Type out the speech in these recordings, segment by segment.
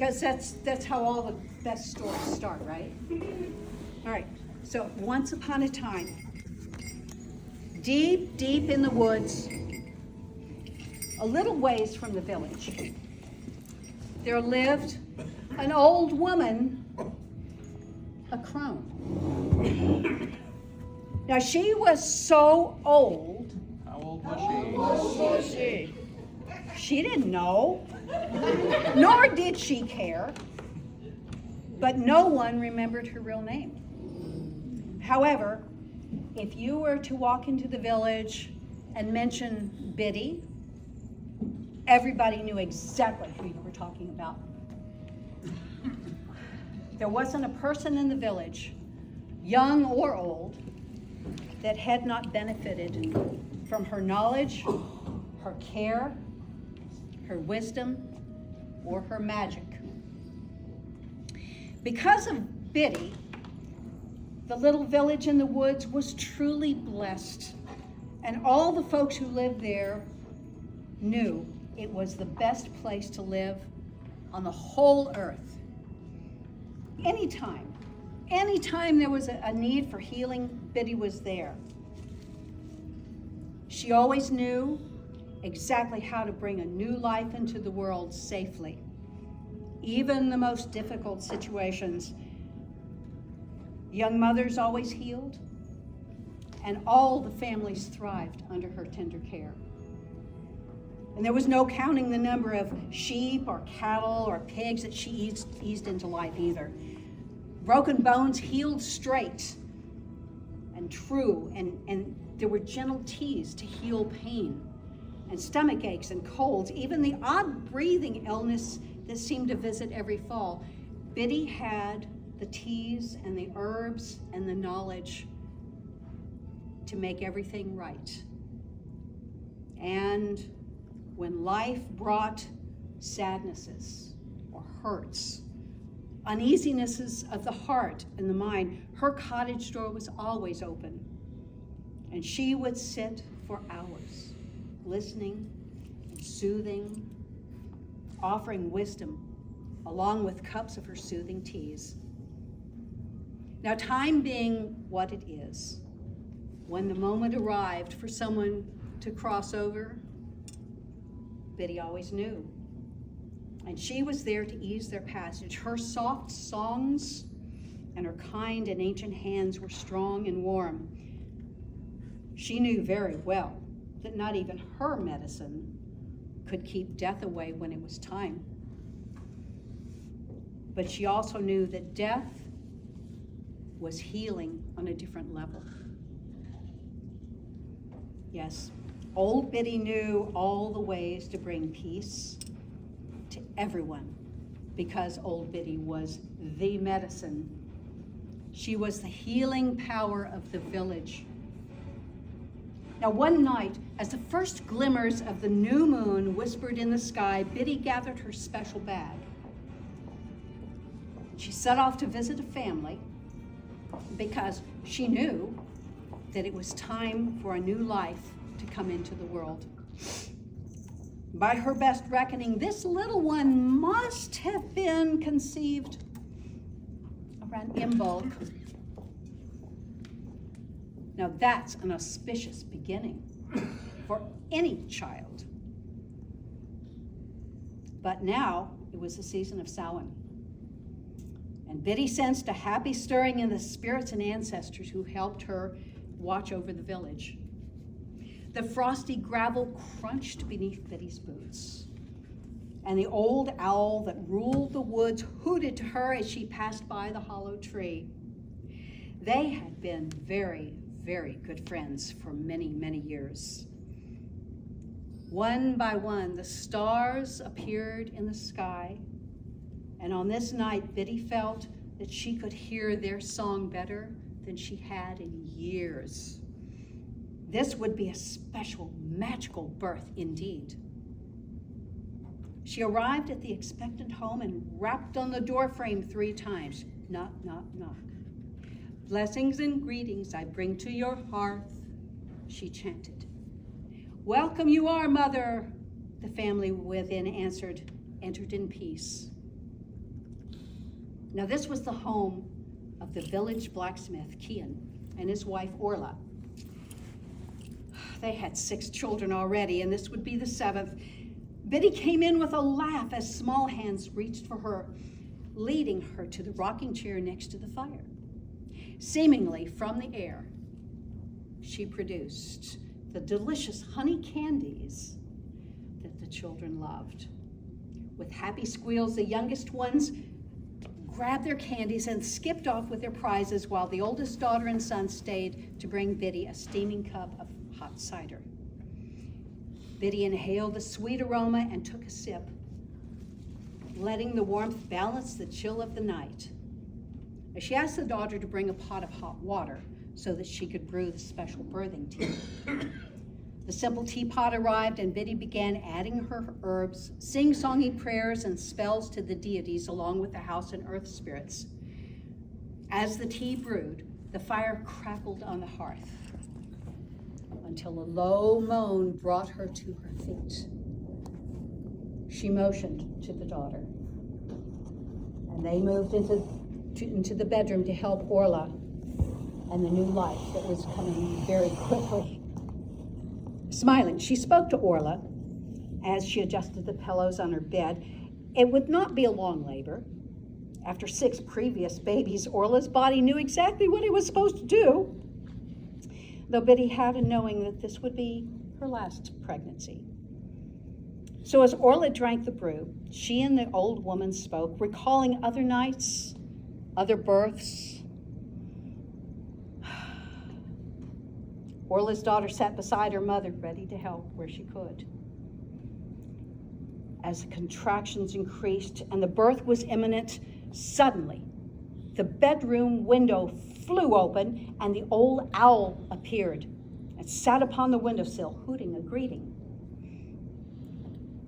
Because that's how all the best stories start, right? All right, so once upon a time, deep, deep in the woods, a little ways from the village, there lived an old woman, a crone. Now she was so old. How old was she? She didn't know, nor did she care, but no one remembered her real name. However, if you were to walk into the village and mention Biddy, everybody knew exactly who you were talking about. There wasn't a person in the village, young or old, that had not benefited from her knowledge, her care, her wisdom, or her magic. Because of Biddy, the little village in the woods was truly blessed, and all the folks who lived there knew it was the best place to live on the whole earth. Anytime there was a need for healing, Biddy was there. She always knew exactly how to bring a new life into the world safely. Even the most difficult situations, young mothers always healed, and all the families thrived under her tender care. And there was no counting the number of sheep or cattle or pigs that she eased into life either. Broken bones healed straight and true, and there were gentle teas to heal pain and stomach aches and colds, even the odd breathing illness that seemed to visit every fall. Biddy had the teas and the herbs and the knowledge to make everything right. And when life brought sadnesses or hurts, uneasinesses of the heart and the mind, her cottage door was always open. And she would sit for hours, listening, soothing, offering wisdom, along with cups of her soothing teas. Now, time being what it is, when the moment arrived for someone to cross over, Biddy always knew. And she was there to ease their passage. Her soft songs and her kind and ancient hands were strong and warm. She knew very well that not even her medicine could keep death away when it was time. But she also knew that death was healing on a different level. Yes, old Biddy knew all the ways to bring peace to everyone, because old Biddy was the medicine. She was the healing power of the village. Now, one night, as the first glimmers of the new moon whispered in the sky, Biddy gathered her special bag. She set off to visit a family because she knew that it was time for a new life to come into the world. By her best reckoning, this little one must have been conceived around Imbolc. Now that's an auspicious beginning for any child. But now it was the season of Samhain. And Biddy sensed a happy stirring in the spirits and ancestors who helped her watch over the village. The frosty gravel crunched beneath Biddy's boots, and the old owl that ruled the woods hooted to her as she passed by the hollow tree. They had been very, very good friends for many, many years. One by one, the stars appeared in the sky, and on this night, Biddy felt that she could hear their song better than she had in years. This would be a special, magical birth indeed. She arrived at the expectant home and rapped on the doorframe 3 times. Knock, knock, knock. Blessings and greetings I bring to your hearth, she chanted. Welcome you are, mother, the family within answered, entered in peace. Now this was the home of the village blacksmith, Kian, and his wife, Orla. They had 6 children already, and this would be the 7th. Biddy came in with a laugh as small hands reached for her, leading her to the rocking chair next to the fire. Seemingly from the air, she produced the delicious honey candies that the children loved. With happy squeals, the youngest ones grabbed their candies and skipped off with their prizes, while the oldest daughter and son stayed to bring Biddy a steaming cup of hot cider. Biddy inhaled the sweet aroma and took a sip, letting the warmth balance the chill of the night. She asked the daughter to bring a pot of hot water so that she could brew the special birthing tea. The simple teapot arrived, and Biddy began adding her herbs, sing-songy prayers and spells to the deities along with the house and earth spirits. As the tea brewed, the fire crackled on the hearth until a low moan brought her to her feet. She motioned to the daughter, and they moved into the bedroom to help Orla and the new life that was coming very quickly. Smiling, she spoke to Orla as she adjusted the pillows on her bed. It would not be a long labor. After 6 previous babies, Orla's body knew exactly what it was supposed to do, though Biddy had a knowing that this would be her last pregnancy. So as Orla drank the brew, she and the old woman spoke, recalling other nights, other births. Orla's daughter sat beside her mother, ready to help where she could. As the contractions increased and the birth was imminent, suddenly the bedroom window flew open and the old owl appeared and sat upon the windowsill, hooting a greeting.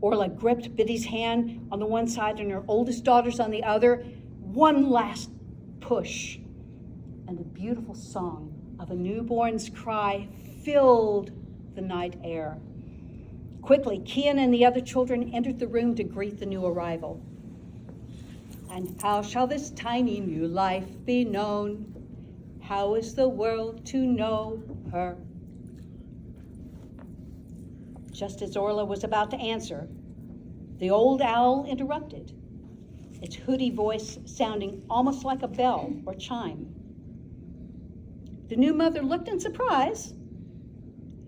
Orla gripped Biddy's hand on the one side and her oldest daughter's on the other. One last push, and the beautiful song of a newborn's cry filled the night air. Quickly, Kian and the other children entered the room to greet the new arrival. And how shall this tiny new life be known? How is the world to know her? Just as Orla was about to answer, the old owl interrupted, its hooty voice sounding almost like a bell or chime. The new mother looked in surprise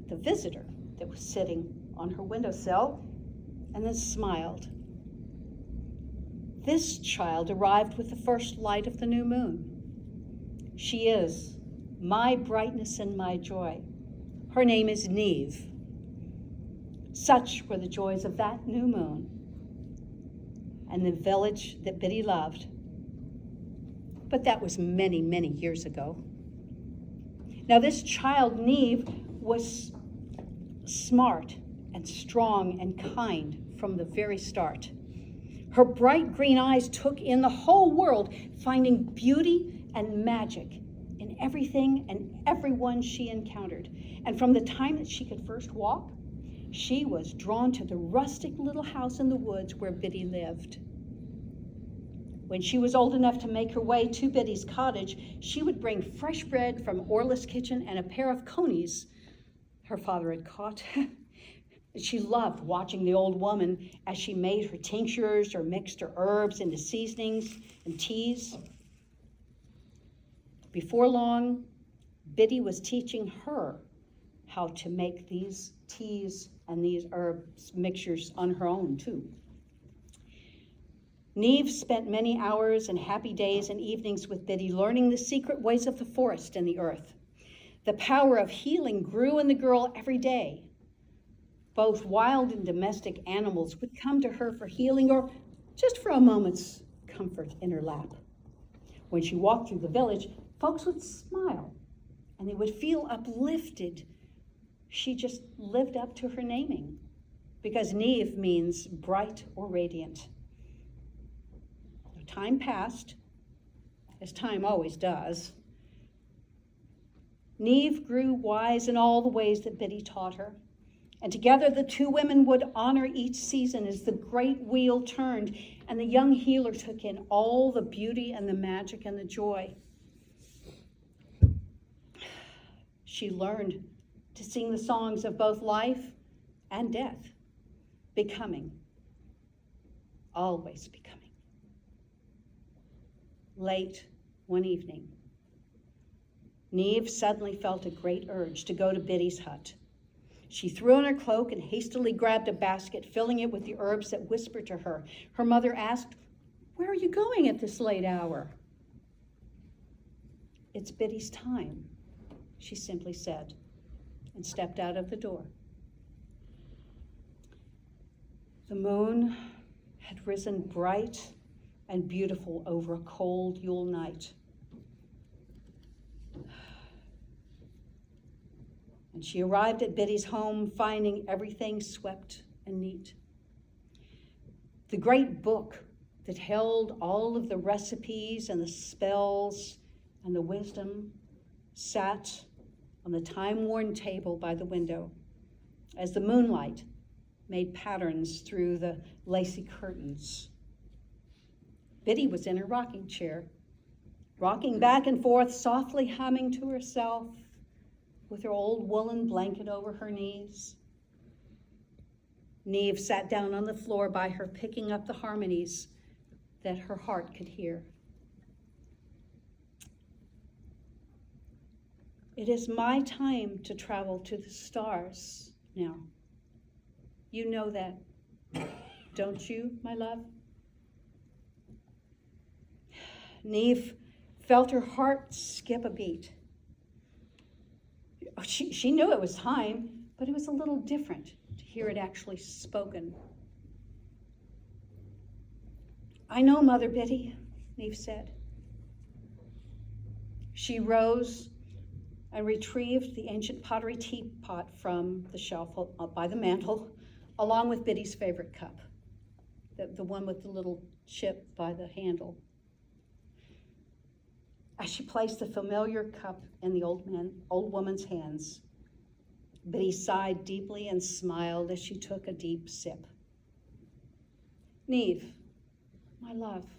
at the visitor that was sitting on her windowsill and then smiled. This child arrived with the first light of the new moon. She is my brightness and my joy. Her name is Neve. Such were the joys of that new moon and the village that Biddy loved. But that was many, many years ago. Now this child, Neve, was smart and strong and kind from the very start. Her bright green eyes took in the whole world, finding beauty and magic in everything and everyone she encountered. And from the time that she could first walk, she was drawn to the rustic little house in the woods where Biddy lived. When she was old enough to make her way to Biddy's cottage, she would bring fresh bread from Orla's kitchen and a pair of conies her father had caught. She loved watching the old woman as she made her tinctures or mixed her herbs into seasonings and teas. Before long, Biddy was teaching her how to make these teas and these herbs mixtures on her own too. Neve spent many hours and happy days and evenings with Biddy, learning the secret ways of the forest and the earth. The power of healing grew in the girl every day. Both wild and domestic animals would come to her for healing or just for a moment's comfort in her lap. When she walked through the village, folks would smile and they would feel uplifted. She just lived up to her naming, because Neve means bright or radiant. Time passed, as time always does. Neve grew wise in all the ways that Biddy taught her, And together the two women would honor each season as the great wheel turned and the young healer took in all the beauty and the magic and the joy. She learned to sing the songs of both life and death, becoming, always becoming. Late one evening, Neve suddenly felt a great urge to go to Biddy's hut. She threw on her cloak and hastily grabbed a basket, filling it with the herbs that whispered to her. Her mother asked, "Where are you going at this late hour?" "It's Biddy's time," she simply said, and stepped out of the door. The moon had risen bright and beautiful over a cold Yule night. And she arrived at Biddy's home, finding everything swept and neat. The great book that held all of the recipes and the spells and the wisdom sat on the time-worn table by the window as the moonlight made patterns through the lacy curtains. Biddy was in her rocking chair, rocking back and forth, softly humming to herself, with her old woolen blanket over her knees. Neve sat down on the floor by her, picking up the harmonies that her heart could hear. "It is my time to travel to the stars now. You know that, don't you, my love?" Neve felt her heart skip a beat. She knew it was time, but it was a little different to hear it actually spoken. "I know, Mother Biddy," Neve said. She rose and retrieved the ancient pottery teapot from the shelf by the mantel, along with Biddy's favorite cup, the one with the little chip by the handle. As she placed the familiar cup in the old woman's hands, Biddy sighed deeply and smiled as she took a deep sip. "Neve, my love,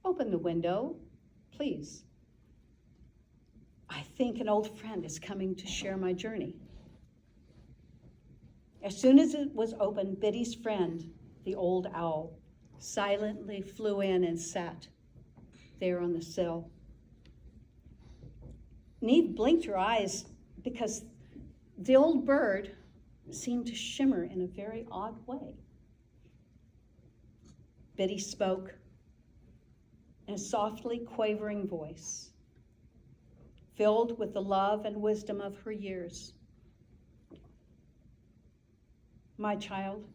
open the window, please. I think an old friend is coming to share my journey." As soon as it was open, Biddy's friend, the old owl, silently flew in and sat there on the sill. Neve blinked her eyes because the old bird seemed to shimmer in a very odd way. Biddy spoke in a softly quavering voice, filled with the love and wisdom of her years. "My child,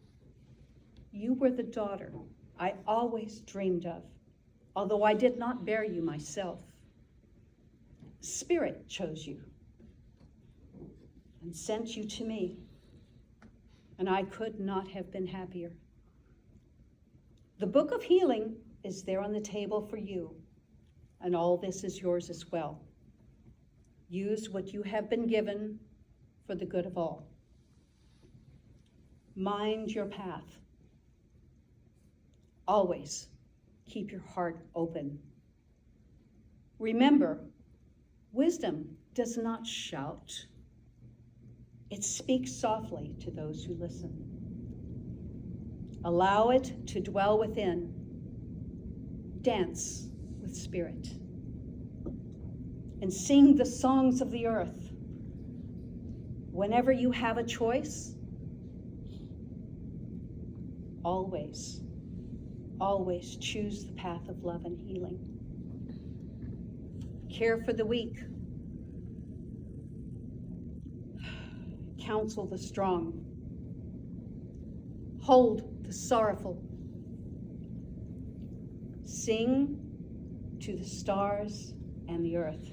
you were the daughter I always dreamed of, although I did not bear you myself. Spirit chose you and sent you to me, and I could not have been happier. The book of healing is there on the table for you, and all this is yours as well. Use what you have been given for the good of all. Mind your path. Always keep your heart open. Remember, wisdom does not shout. It speaks softly to those who listen. Allow it to dwell within. Dance with spirit. And sing the songs of the earth. Whenever you have a choice, always choose the path of love and healing. Care for the weak. Counsel the strong. Hold the sorrowful. Sing to the stars and the earth.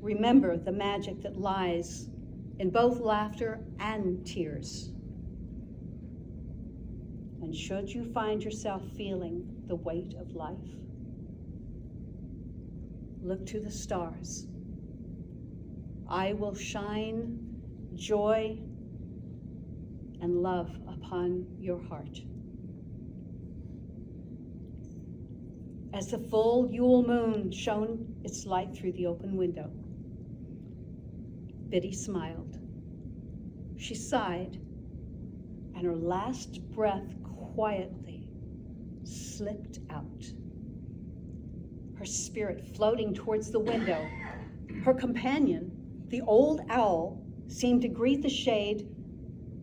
Remember the magic that lies in both laughter and tears. And should you find yourself feeling the weight of life, look to the stars. I will shine joy and love upon your heart. As the full Yule moon shone its light through the open window, Biddy smiled. She sighed, and her last breath quietly slipped out. Her spirit floating towards the window. Her companion, the old owl, seemed to greet the shade,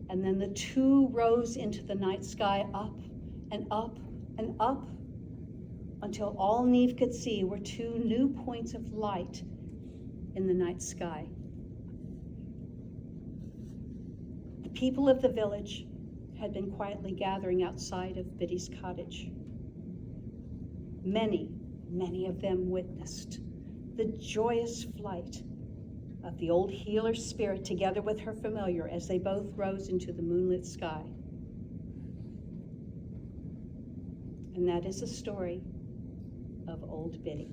and then the two rose into the night sky, up and up and up, until all Neve could see were two new points of light in the night sky. The people of the village had been quietly gathering outside of Biddy's cottage. Many of them witnessed the joyous flight of the old healer's spirit together with her familiar as they both rose into the moonlit sky. And that is the story of old Biddy.